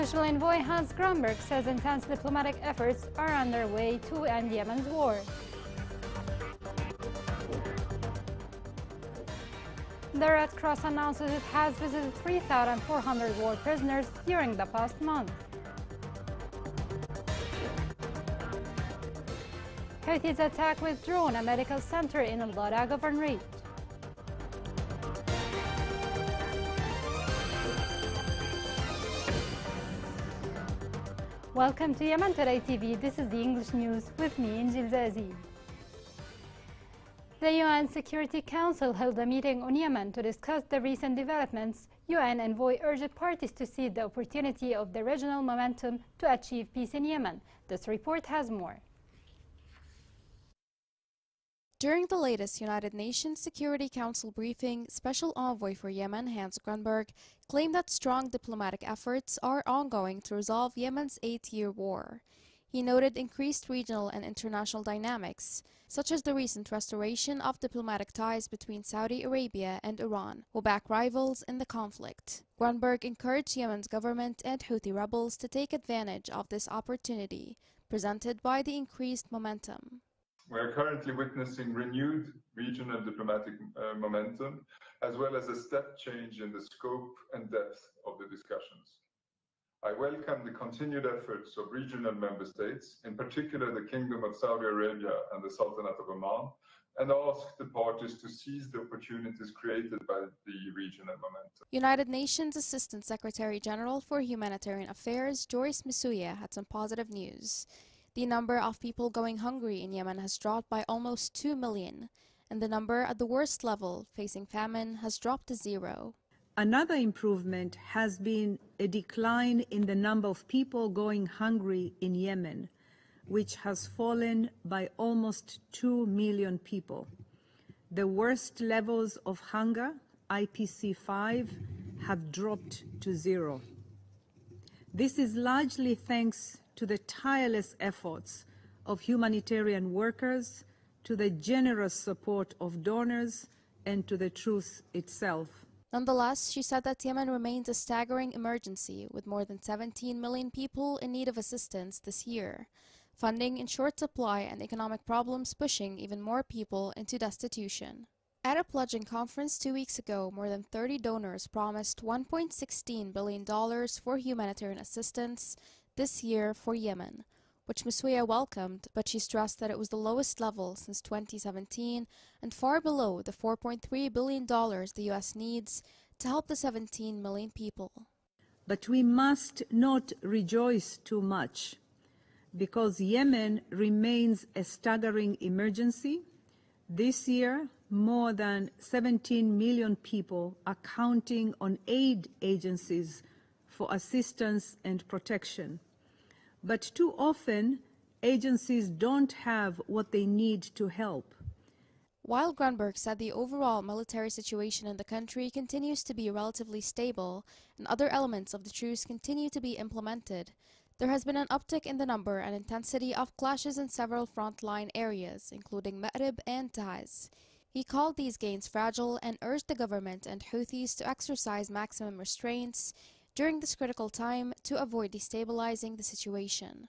Special Envoy Hans Grunberg says intense diplomatic efforts are underway to end Yemen's war. The Red Cross announces it has visited 3,400 war prisoners during the past month. Houthis attack with drone a medical center in Al Dara Governorate. Welcome to Yemen Today TV. This is the English news with me, Injil Zazi. The UN Security Council held a meeting on Yemen to discuss the recent developments. UN envoy urged parties to seize the opportunity of the regional momentum to achieve peace in Yemen. This report has more. During the latest United Nations Security Council briefing, Special Envoy for Yemen Hans Grunberg claimed that strong diplomatic efforts are ongoing to resolve Yemen's 8-year war. He noted increased regional and international dynamics, such as the recent restoration of diplomatic ties between Saudi Arabia and Iran, who back rivals in the conflict. Grunberg encouraged Yemen's government and Houthi rebels to take advantage of this opportunity presented by the increased momentum. We are currently witnessing renewed regional diplomatic momentum, as well as a step change in the scope and depth of the discussions. I welcome the continued efforts of regional member states, in particular the Kingdom of Saudi Arabia and the Sultanate of Oman, and ask the parties to seize the opportunities created by the regional momentum. United Nations Assistant Secretary General for Humanitarian Affairs Joyce Msuya had some positive news. The number of people going hungry in Yemen has dropped by almost 2 million, and the number at the worst level, facing famine, has dropped to 0. Another improvement has been a decline in the number of people going hungry in Yemen, which has fallen by almost 2 million people. The worst levels of hunger, IPC 5, have dropped to 0. This is largely thanks to the tireless efforts of humanitarian workers, to the generous support of donors, and to the truce itself. Nonetheless, she said that Yemen remains a staggering emergency, with more than 17 million people in need of assistance this year, funding in short supply and economic problems pushing even more people into destitution. At a pledging conference 2 weeks ago, more than 30 donors promised $1.16 billion for humanitarian assistance this year for Yemen, which Msuya welcomed, but she stressed that it was the lowest level since 2017 and far below the $4.3 billion the U.S. needs to help the 17 million people. But we must not rejoice too much, because Yemen remains a staggering emergency. This year, more than 17 million people are counting on aid agencies for assistance and protection. But too often, agencies don't have what they need to help. While Grunberg said the overall military situation in the country continues to be relatively stable and other elements of the truce continue to be implemented, there has been an uptick in the number and intensity of clashes in several frontline areas, including Ma'rib and Taiz. He called these gains fragile and urged the government and Houthis to exercise maximum restraints during this critical time to avoid destabilizing the situation.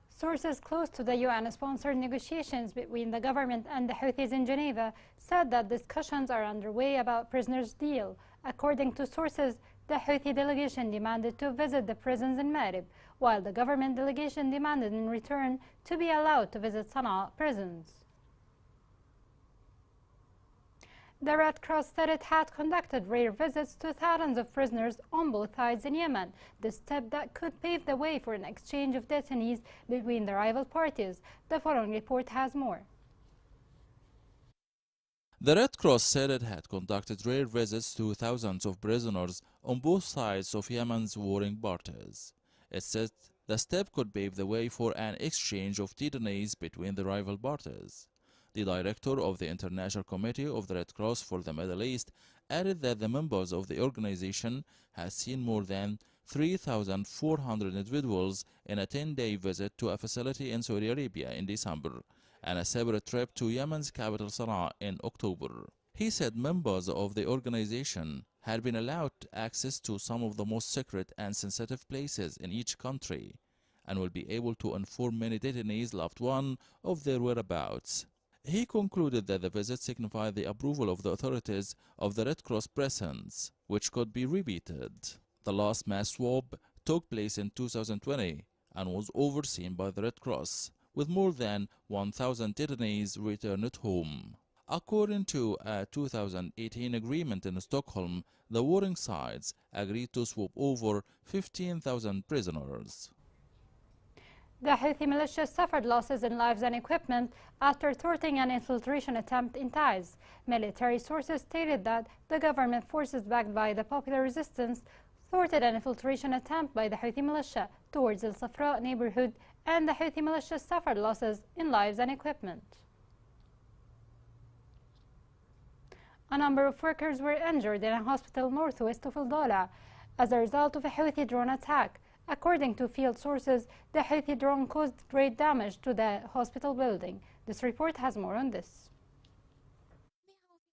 Sources close to the UN-sponsored negotiations between the government and the Houthis in Geneva said that discussions are underway about prisoners' deal. According to sources, the Houthi delegation demanded to visit the prisons in Ma'rib, while the government delegation demanded in return to be allowed to visit Sana'a prisons. The Red Cross said it had conducted rare visits to thousands of prisoners on both sides in Yemen, the step that could pave the way for an exchange of detainees between the rival parties. The following report has more. The Red Cross said it had conducted rare visits to thousands of prisoners on both sides of Yemen's warring parties. It said the step could pave the way for an exchange of detainees between the rival parties. The director of the International Committee of the Red Cross for the Middle East added that the members of the organization had seen more than 3,400 individuals in a 10-day visit to a facility in Saudi Arabia in December and a separate trip to Yemen's capital Sana'a in October. He said members of the organization had been allowed access to some of the most secret and sensitive places in each country and will be able to inform many detainees' loved ones of their whereabouts. He concluded that the visit signified the approval of the authorities of the Red Cross presence, which could be repeated. The last mass swab took place in 2020 and was overseen by the Red Cross, with more than 1,000 detainees returned home. According to a 2018 agreement in Stockholm, the warring sides agreed to swap over 15,000 prisoners. The Houthi militia suffered losses in lives and equipment after thwarting an infiltration attempt in Taiz. Military sources stated that the government forces backed by the Popular Resistance thwarted an infiltration attempt by the Houthi militia towards El Safra neighborhood, and the Houthi militia suffered losses in lives and equipment. A number of workers were injured in a hospital northwest of El Dala as a result of a Houthi drone attack. According to field sources, the Houthi drone caused great damage to the hospital building. This report has more on this.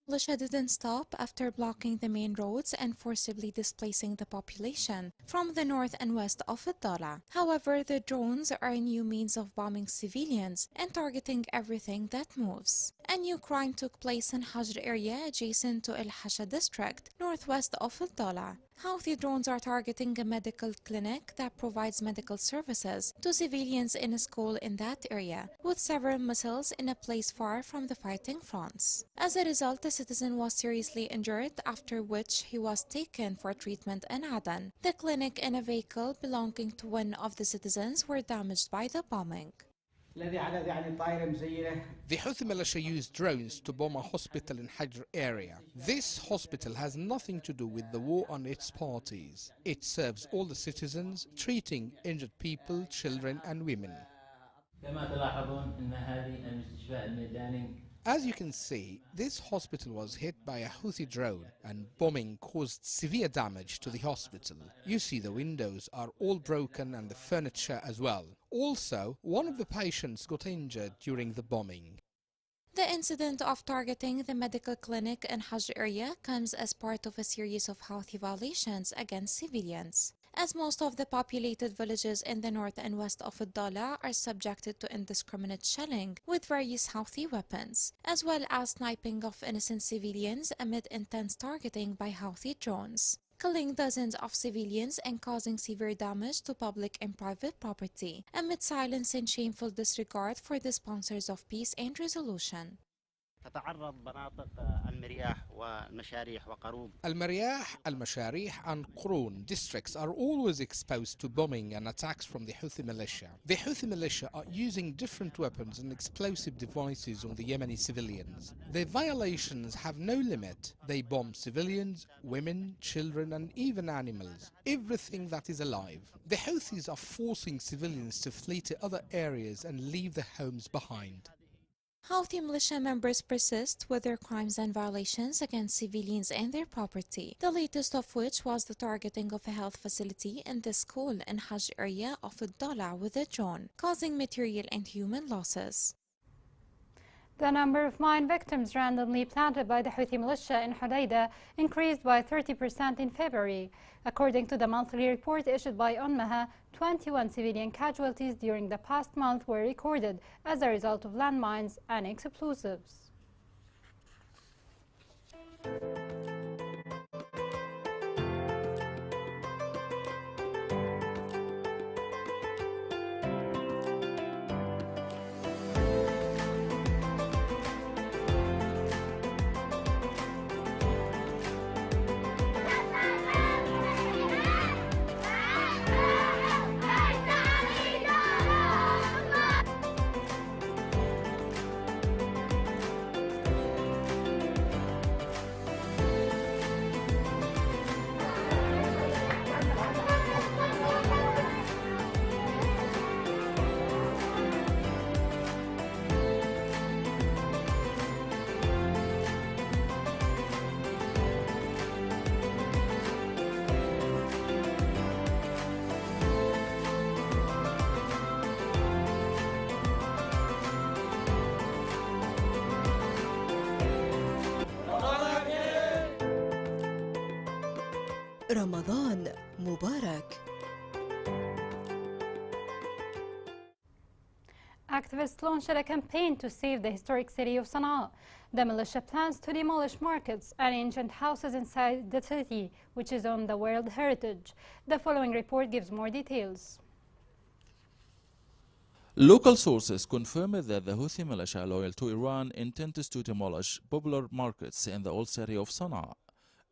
The militia didn't stop after blocking the main roads and forcibly displacing the population from the north and west of Ad-Dala. However, the drones are a new means of bombing civilians and targeting everything that moves. A new crime took place in Hajr area adjacent to El Hasha district, northwest of Ad-Dala. Houthi drones are targeting a medical clinic that provides medical services to civilians in a school in that area, with several missiles in a place far from the fighting fronts. As a result, the citizen was seriously injured, after which he was taken for treatment in Aden. The clinic and a vehicle belonging to one of the citizens were damaged by the bombing. The Houthi militia used drones to bomb a hospital in Hajr area. This hospital has nothing to do with the war on its parties. It serves all the citizens, treating injured people, children and women. As you can see, this hospital was hit by a Houthi drone, and bombing caused severe damage to the hospital. You see the windows are all broken and the furniture as well. Also, one of the patients got injured during the bombing. The incident of targeting the medical clinic in Hajr area comes as part of a series of Houthi violations against civilians, as most of the populated villages in the north and west of Ad-Dala are subjected to indiscriminate shelling with various Houthi weapons, as well as sniping of innocent civilians amid intense targeting by Houthi drones, killing dozens of civilians and causing severe damage to public and private property, amid silence and shameful disregard for the sponsors of peace and resolution. Al-Mariyah, Al-Masharih and Qurun districts are always exposed to bombing and attacks from the Houthi militia. The Houthi militia are using different weapons and explosive devices on the Yemeni civilians. Their violations have no limit. They bomb civilians, women, children and even animals, everything that is alive. The Houthis are forcing civilians to flee to other areas and leave their homes behind. Houthi militia members persist with their crimes and violations against civilians and their property, the latest of which was the targeting of a health facility in the school in Hajj area of Ad-Dala with a drone, causing material and human losses. The number of mine victims randomly planted by the Houthi militia in Hodeidah increased by 30% in February. According to the monthly report issued by UNMAHA, 21 civilian casualties during the past month were recorded as a result of landmines and explosives. رمضان مبارك. Activists launched a campaign to save the historic city of Sana'a. The militia plans to demolish markets and ancient houses inside the city, which is on the World Heritage. The following report gives more details. Local sources confirmed that the Houthi militia loyal to Iran intends to demolish popular markets in the old city of Sana'a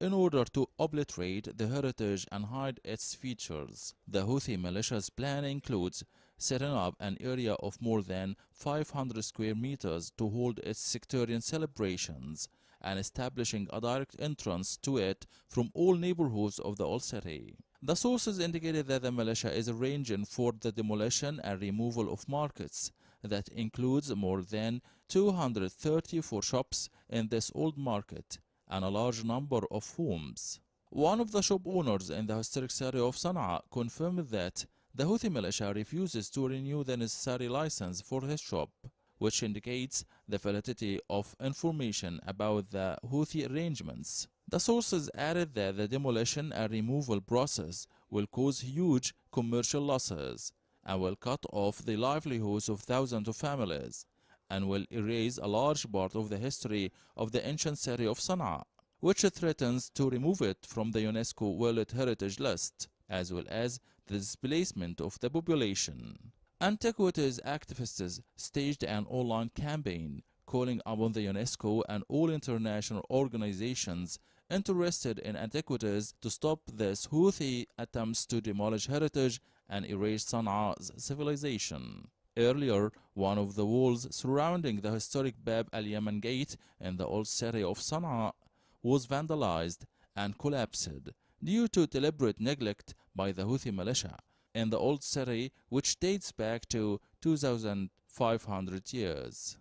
in order to obliterate the heritage and hide its features. The Houthi militia's plan includes setting up an area of more than 500 square meters to hold its sectarian celebrations and establishing a direct entrance to it from all neighborhoods of the old city. The sources indicated that the militia is arranging for the demolition and removal of markets that includes more than 234 shops in this old market and a large number of homes. One of the shop owners in the historic city of Sana'a confirmed that the Houthi militia refuses to renew the necessary license for his shop, which indicates the validity of information about the Houthi arrangements. The sources added that the demolition and removal process will cause huge commercial losses and will cut off the livelihoods of thousands of families and will erase a large part of the history of the ancient city of Sana'a, which threatens to remove it from the UNESCO World Heritage List, as well as the displacement of the population. Antiquities activists staged an online campaign calling upon the UNESCO and all international organizations interested in antiquities to stop this Houthi attempts to demolish heritage and erase Sana'a's civilization. Earlier, one of the walls surrounding the historic Bab al-Yemen gate in the old city of Sana'a was vandalized and collapsed due to deliberate neglect by the Houthi militia in the old city, which dates back to 2,500 years.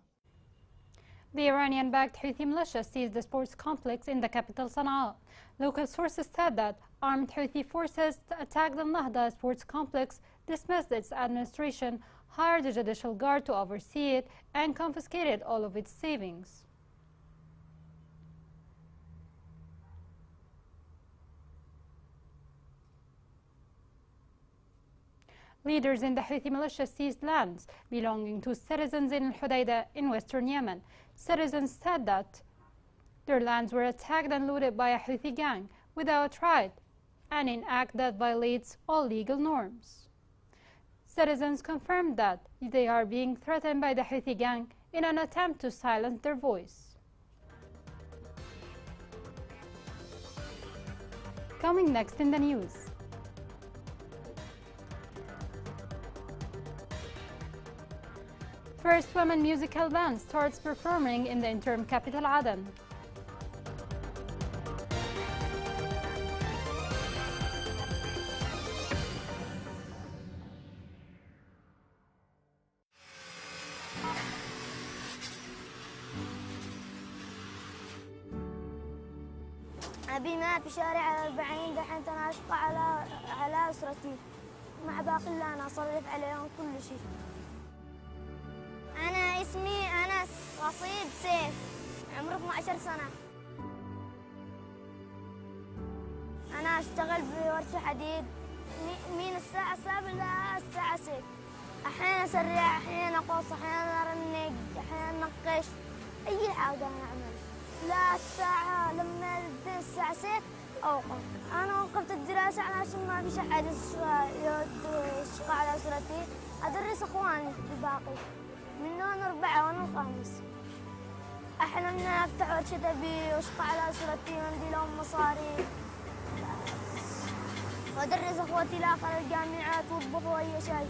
The Iranian-backed Houthi militia seized the sports complex in the capital Sana'a. Local sources said that armed Houthi forces attacked the Nahda sports complex, dismissed its administration, hired a judicial guard to oversee it, and confiscated all of its savings. Leaders in the Houthi militia seized lands belonging to citizens in Al-Hudaydah in western Yemen. Citizens said that their lands were attacked and looted by a Houthi gang without right, and an act that violates all legal norms. Citizens confirmed that they are being threatened by the Houthi gang in an attempt to silence their voice. Coming next in the news. First women musical band starts performing in the interim capital Aden. أبي مات بشارع 40 دحين أنا أشقى على أسرتي مع باقي اللي أنا أصرف عليهم كل شيء. أنا اسمي أنس رصيد سيف، عمري 12 سنة. أنا أشتغل بورشة حديد من الساعة 7 للساعة 6. أحيانا أسرع، أحيانا أقص، أحيانا أرنق، أحيانا أنقش، أي حاجة أنا أعمل. لا الساعة لما تبدأ الساعة 6 أوقف. أنا وقفت الدراسة علشان ما في أحد يشقى على أسرتي، أدرس أخواني الباقي. منهم 4 وأنا الخامس. أحلم إن أفتح ورشة أبي وأشقى على أسرتي وأمدي لهم مصاري. وأدرس أخوتي الآخر الجامعات وأطبخ أي شيء.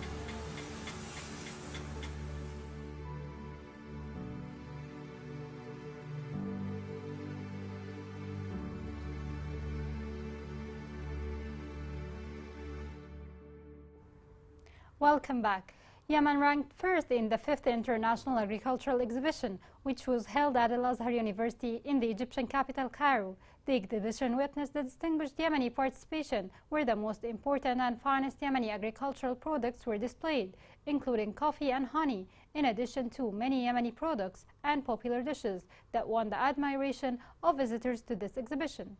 Welcome back. Yemen ranked first in the 5th International Agricultural Exhibition, which was held at Al-Azhar University in the Egyptian capital, Cairo. The exhibition witnessed the distinguished Yemeni participation, where the most important and finest Yemeni agricultural products were displayed, including coffee and honey, in addition to many Yemeni products and popular dishes that won the admiration of visitors to this exhibition.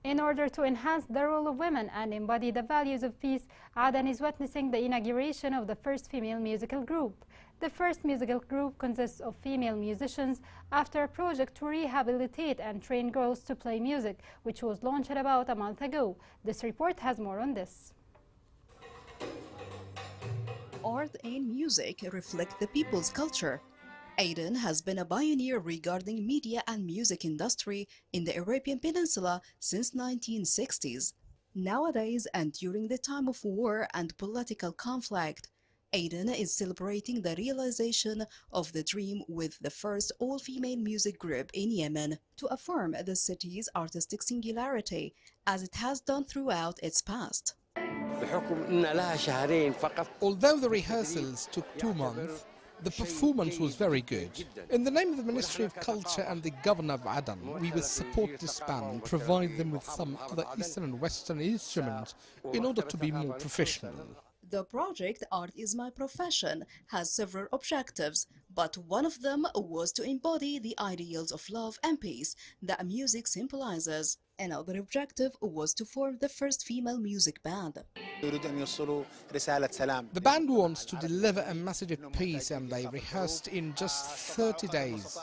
In order to enhance the role of women and embody the values of peace, Aden is witnessing the inauguration of the first female musical group. The first musical group consists of female musicians after a project to rehabilitate and train girls to play music, which was launched about a month ago. This report has more on this. Art and music reflect the people's culture. Aden has been a pioneer regarding media and music industry in the Arabian Peninsula since 1960s. Nowadays, and during the time of war and political conflict, Aden is celebrating the realization of the dream with the first all-female music group in Yemen to affirm the city's artistic singularity, as it has done throughout its past. Although the rehearsals took 2 months, the performance was very good. In the name of the Ministry of Culture and the Governor of Aden, we will support this band, provide them with some other Eastern and Western instruments in order to be more professional. The project, Art is My Profession, has several objectives, but one of them was to embody the ideals of love and peace that music symbolizes. Another objective was to form the first female music band. The band wants to deliver a message of peace, and they rehearsed in just 30 days.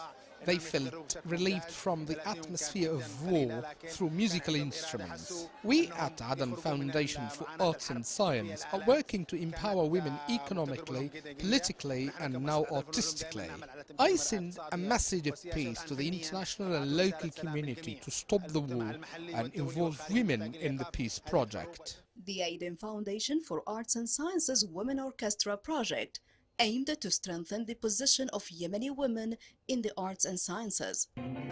They felt relieved from the atmosphere of war through musical instruments. We at Aden Foundation for Arts and Science are working to empower women economically, politically and now artistically. I send a message of peace to the international and local community to stop the war and involve women in the peace project. The Aden Foundation for Arts and Sciences Women Orchestra project aimed to strengthen the position of Yemeni women in the arts and sciences. The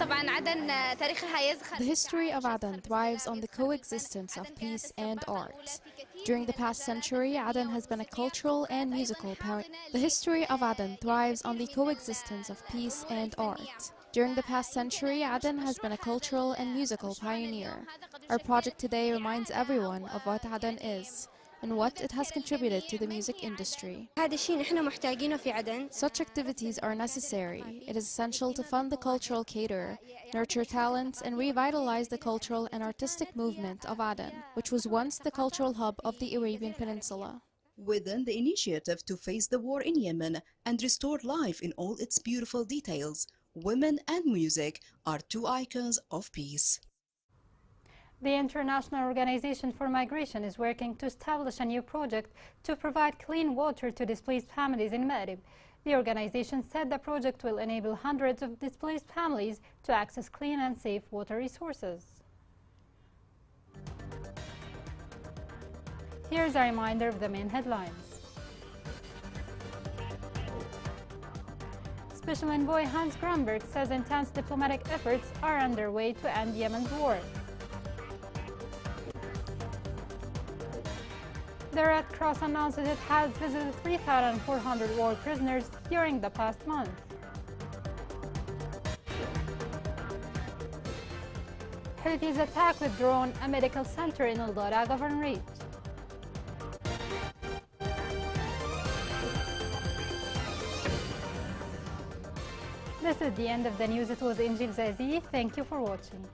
history of Aden thrives on the coexistence of peace and art. During the past century, Aden has been a cultural and musical pioneer. The history of Aden thrives on the coexistence of peace and art. During the past century, Aden has been a cultural and musical pioneer. Our project today reminds everyone of what Aden is and what it has contributed to the music industry. Such activities are necessary. It is essential to fund the cultural cadre, nurture talents, and revitalize the cultural and artistic movement of Aden, which was once the cultural hub of the Arabian Peninsula. Within the initiative to face the war in Yemen and restore life in all its beautiful details, women and music are two icons of peace. The International Organization for Migration is working to establish a new project to provide clean water to displaced families in Ma'rib. The organization said the project will enable hundreds of displaced families to access clean and safe water resources. Here's a reminder of the main headlines. Special Envoy Hans Grunberg says intense diplomatic efforts are underway to end Yemen's war. The Red Cross announced it has visited 3,400 war prisoners during the past month. Houthis attack with drone a medical center in El Dora Governorate. This is the end of the news. It was Injil Zazi. Thank you for watching.